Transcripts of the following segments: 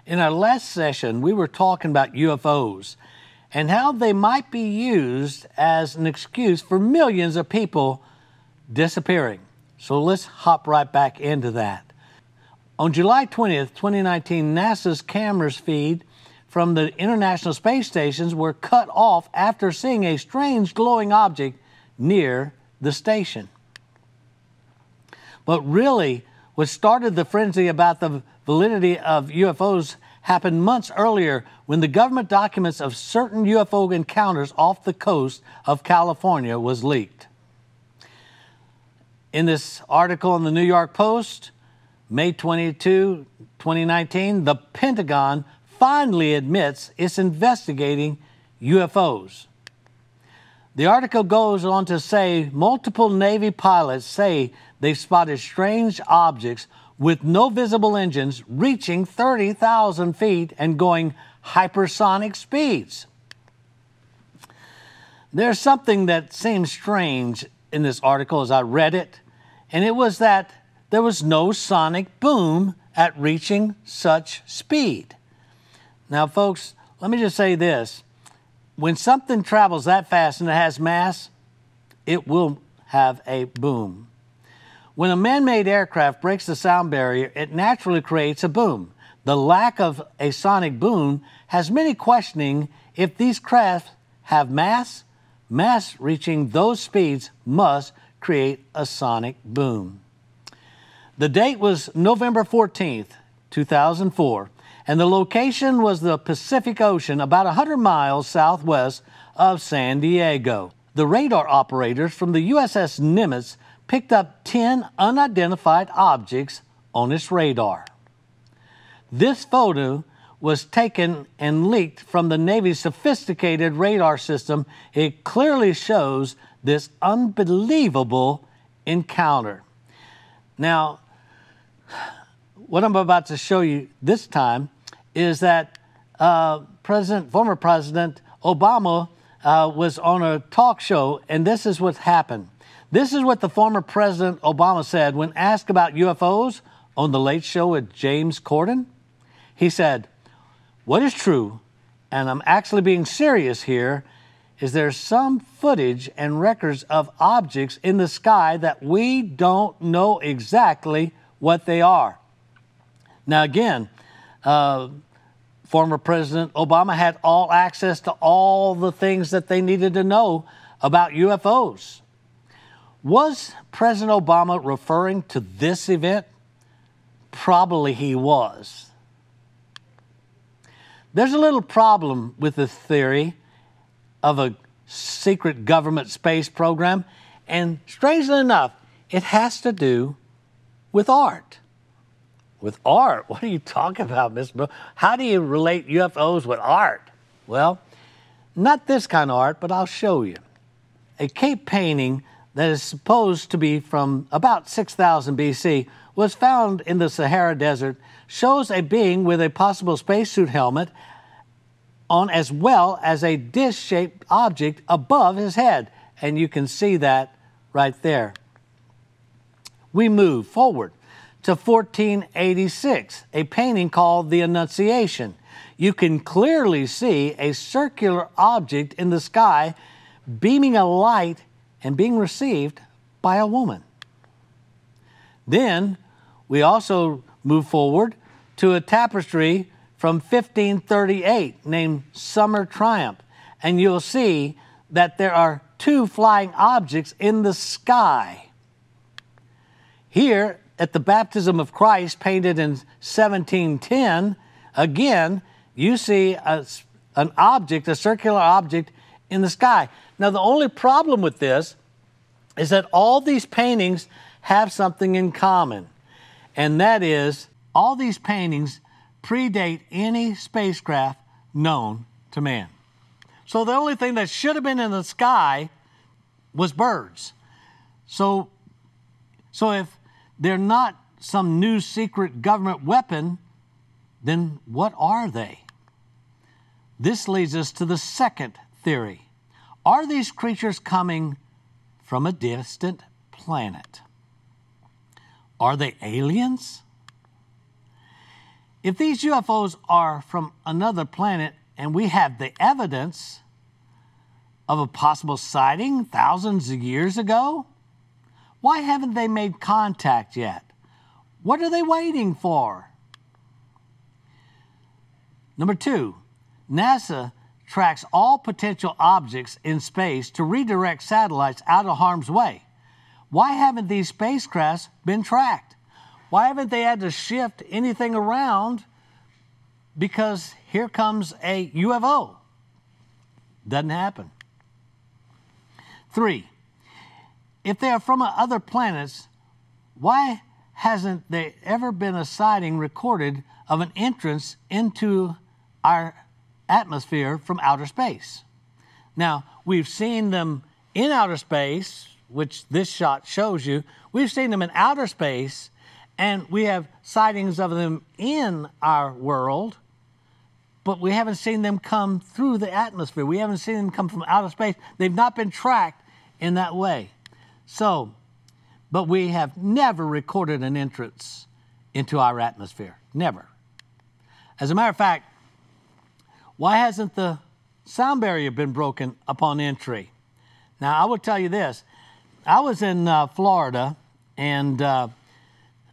In our last session, we were talking about UFOs and how they might be used as an excuse for millions of people disappearing. So let's hop right back into that. On July 20th, 2019, NASA's cameras feed from the International Space Stations were cut off after seeing a strange glowing object near the station. But really, what started the frenzy about the validity of UFOs happened months earlier when the government documents of certain UFO encounters off the coast of California was leaked. In this article in the New York Post, May 22, 2019, the Pentagon finally admits it's investigating UFOs. The article goes on to say multiple Navy pilots say they've spotted strange objects with no visible engines reaching 30,000 feet and going hypersonic speeds. There's something that seems strange in this article as I read it, and it was that there was no sonic boom at reaching such speed. Now, folks, let me just say this. When something travels that fast and it has mass, it will have a boom. When a man-made aircraft breaks the sound barrier, it naturally creates a boom. The lack of a sonic boom has many questioning if these craft have mass. Mass reaching those speeds must create a sonic boom. The date was November 14th, 2004, and the location was the Pacific Ocean, about 100 miles southwest of San Diego. The radar operators from the USS Nimitz picked up 10 unidentified objects on its radar. This photo was taken and leaked from the Navy's sophisticated radar system. It clearly shows this unbelievable encounter. Now, what I'm about to show you this time is that former President Obama was on a talk show, and this is what happened. This is what the former President Obama said when asked about UFOs on The Late Show with James Corden. He said, "What is true, and I'm actually being serious here, is there's some footage and records of objects in the sky that we don't know exactly what they are." Now again, former President Obama had all access to all the things that they needed to know about UFOs. Was President Obama referring to this event? Probably he was. There's a little problem with the theory of a secret government space program, and strangely enough, it has to do with art. With art? What are you talking about, Miss Brooke? How do you relate UFOs with art? Well, not this kind of art, but I'll show you. A cave painting that is supposed to be from about 6,000 BC was found in the Sahara Desert, shows a being with a possible spacesuit helmet on, as well as a dish-shaped object above his head. And you can see that right there. We move forward to 1486, a painting called The Annunciation. You can clearly see a circular object in the sky beaming a light and being received by a woman. Then we also move forward to a tapestry from 1538 named Summer Triumph, and you'll see that there are two flying objects in the sky. Here at the Baptism of Christ, painted in 1710, again, you see an object, a circular object in the sky. Now, the only problem with this is that all these paintings have something in common, and that is all these paintings predate any spacecraft known to man. So the only thing that should have been in the sky was birds. So if they're not some new secret government weapon, then what are they? This leads us to the second theory. Are these creatures coming from a distant planet? Are they aliens? If these UFOs are from another planet and we have the evidence of a possible sighting thousands of years ago, why haven't they made contact yet? What are they waiting for? Number 2, NASA tracks all potential objects in space to redirect satellites out of harm's way. Why haven't these spacecrafts been tracked? Why haven't they had to shift anything around? Because here comes a UFO. Doesn't happen. 3, if they are from other planets, why hasn't there ever been a sighting recorded of an entrance into our atmosphere from outer space? Now, we've seen them in outer space, which this shot shows you. We've seen them in outer space, and we have sightings of them in our world, but we haven't seen them come through the atmosphere. We haven't seen them come from outer space. They've not been tracked in that way. So, but we have never recorded an entrance into our atmosphere. Never. As a matter of fact, why hasn't the sound barrier been broken upon entry? Now, I will tell you this. I was in Florida, and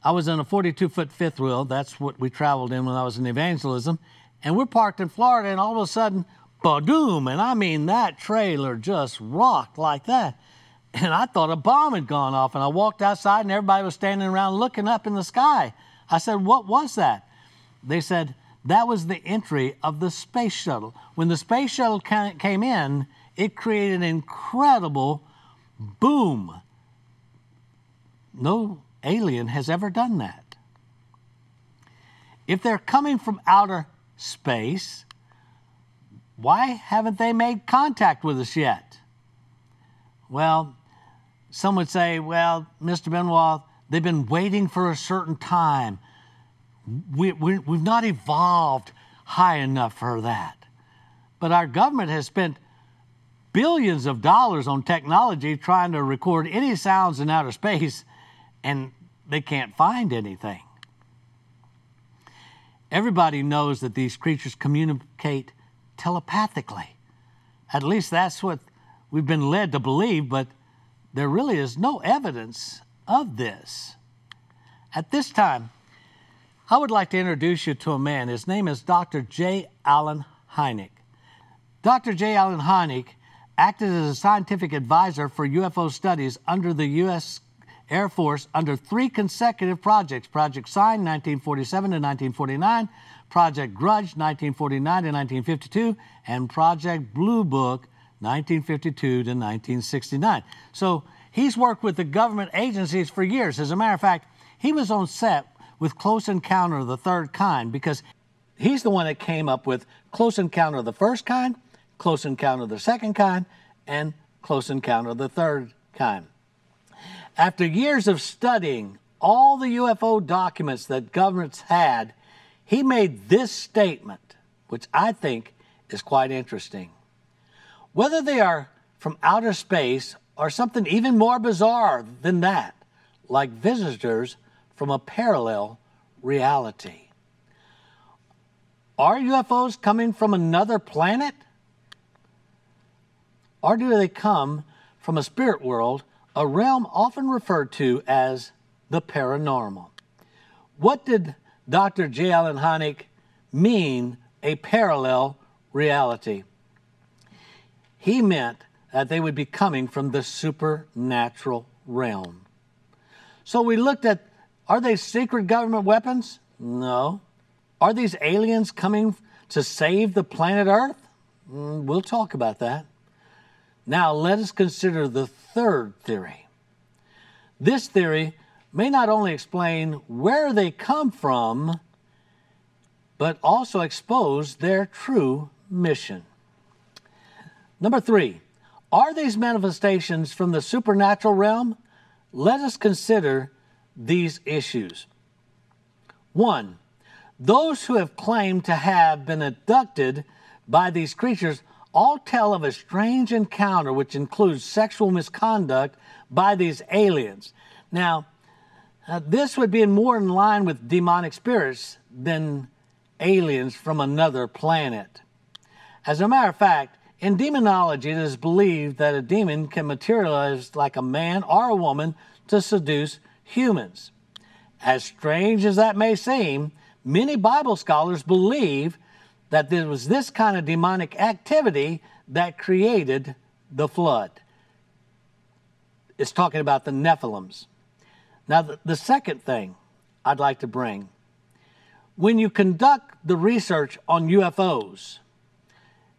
I was in a 42-foot fifth wheel. That's what we traveled in when I was in evangelism. And we're parked in Florida, and all of a sudden, ba-doom, and I mean that trailer just rocked like that. And I thought a bomb had gone off, and I walked outside, and everybody was standing around looking up in the sky. I said, what was that? They said, that was the entry of the space shuttle. When the space shuttle came in, it created an incredible boom. No alien has ever done that. If they're coming from outer space, why haven't they made contact with us yet? Well, some would say, well, Mr. Benoit, they've been waiting for a certain time. We've not evolved high enough for that. But our government has spent billions of dollars on technology trying to record any sounds in outer space, and they can't find anything. Everybody knows that these creatures communicate telepathically. At least that's what we've been led to believe, but there really is no evidence of this. At this time, I would like to introduce you to a man. His name is Dr. J. Allen Hynek. Dr. J. Allen Hynek acted as a scientific advisor for UFO studies under the U.S. Air Force under 3 consecutive projects: Project Sign, 1947 to 1949, Project Grudge, 1949 to 1952, and Project Blue Book, 1952 to 1969. So he's worked with the government agencies for years. As a matter of fact, he was on set with Close Encounter of the Third Kind, because he's the one that came up with Close Encounter of the First Kind, Close Encounter of the Second Kind, and Close Encounter of the Third Kind. After years of studying all the UFO documents that governments had, he made this statement, which I think is quite interesting. Whether they are from outer space or something even more bizarre than that, like visitors from a parallel reality. Are UFOs coming from another planet? Or do they come from a spirit world, a realm often referred to as the paranormal? What did Dr. J. Allen Hynek mean, a parallel reality? He meant that they would be coming from the supernatural realm. So we looked at, are they secret government weapons? No. Are these aliens coming to save the planet Earth? We'll talk about that. Now let us consider the third theory. This theory may not only explain where they come from, but also expose their true mission. Number 3, are these manifestations from the supernatural realm? Let us consider these issues. 1, those who have claimed to have been abducted by these creatures all tell of a strange encounter which includes sexual misconduct by these aliens. Now, this would be more in line with demonic spirits than aliens from another planet. As a matter of fact, in demonology, it is believed that a demon can materialize like a man or a woman to seduce humans. As strange as that may seem, many Bible scholars believe that there was this kind of demonic activity that created the flood. It's talking about the Nephilims. Now, the second thing I'd like to bring, when you conduct the research on UFOs,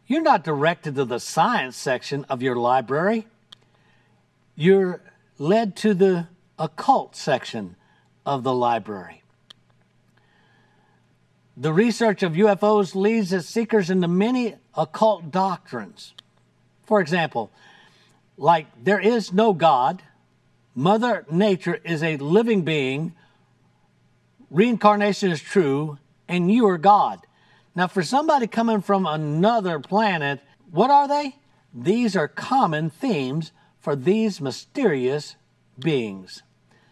you're not directed to the science section of your library. You're led to the occult section of the library. The research of UFOs leads its seekers into many occult doctrines. For example, like there is no God, Mother Nature is a living being, reincarnation is true, and you are God. Now, for somebody coming from another planet, what are they? These are common themes for these mysterious beings.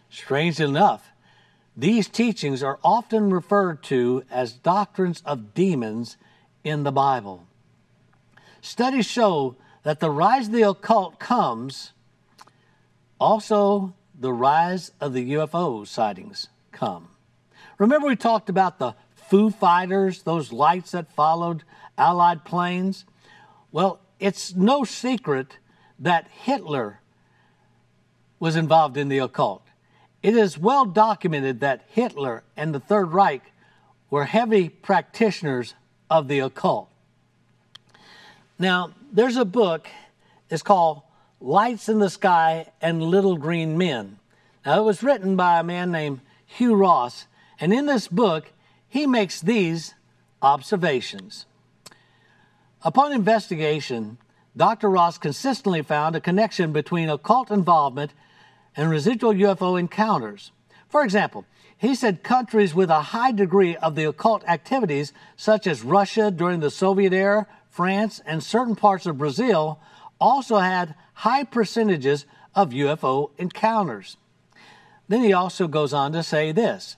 Strangely enough, these teachings are often referred to as doctrines of demons in the Bible. Studies show that the rise of the occult comes, also the rise of the UFO sightings come. Remember we talked about the Foo Fighters, those lights that followed Allied planes? Well, it's no secret that Hitler was involved in the occult. It is well documented that Hitler and the Third Reich were heavy practitioners of the occult. Now, there's a book, it's called Lights in the Sky and Little Green Men. Now, it was written by a man named Hugh Ross, and in this book, he makes these observations. Upon investigation, Dr. Ross consistently found a connection between occult involvement and residual UFO encounters. For example, he said countries with a high degree of the occult activities, such as Russia during the Soviet era, France, and certain parts of Brazil, also had high percentages of UFO encounters. Then he also goes on to say this.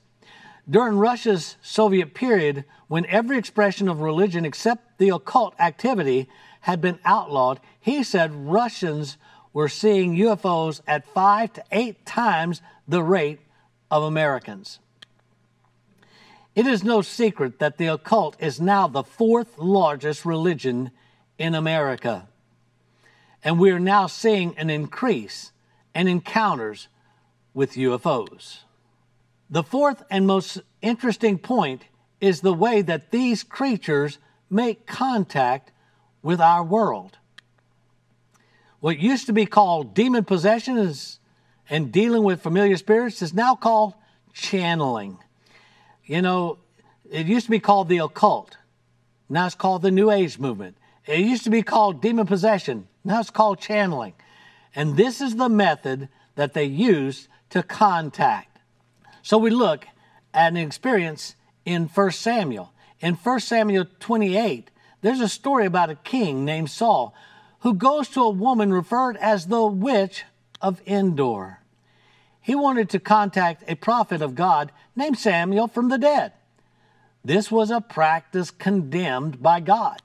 During Russia's Soviet period, when every expression of religion except the occult activity had been outlawed, he said Russians were seeing UFOs at 5 to 8 times the rate of Americans. It is no secret that the occult is now the 4th largest religion in America. And we are now seeing an increase in encounters with UFOs. The fourth and most interesting point is the way that these creatures make contact with our world. What used to be called demon possession and dealing with familiar spirits is now called channeling. You know, it used to be called the occult. Now it's called the New Age movement. It used to be called demon possession. Now it's called channeling. And this is the method that they use to contact. So we look at an experience in 1 Samuel. In 1 Samuel 28, there's a story about a king named Saul who goes to a woman referred as the witch of Endor. He wanted to contact a prophet of God named Samuel from the dead. This was a practice condemned by God.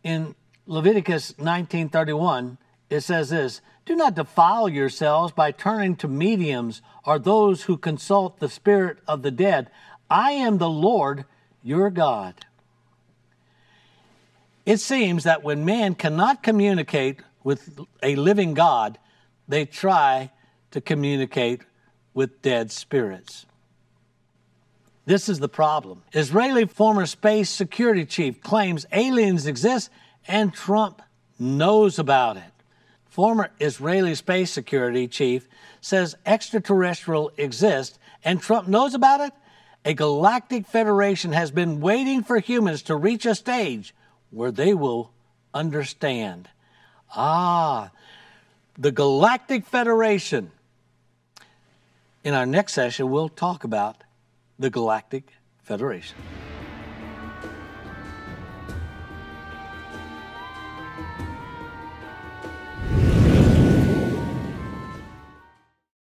In Leviticus 19:31, it says this, "Do not defile yourselves by turning to mediums or those who consult the spirit of the dead. I am the Lord your God." It seems that when man cannot communicate with a living God, they try to communicate with dead spirits. This is the problem. Israeli former space security chief claims aliens exist and Trump knows about it. Former Israeli space security chief says extraterrestrial exists and Trump knows about it. A galactic federation has been waiting for humans to reach a stage where they will understand. The Galactic Federation. In our next session, we'll talk about the Galactic Federation.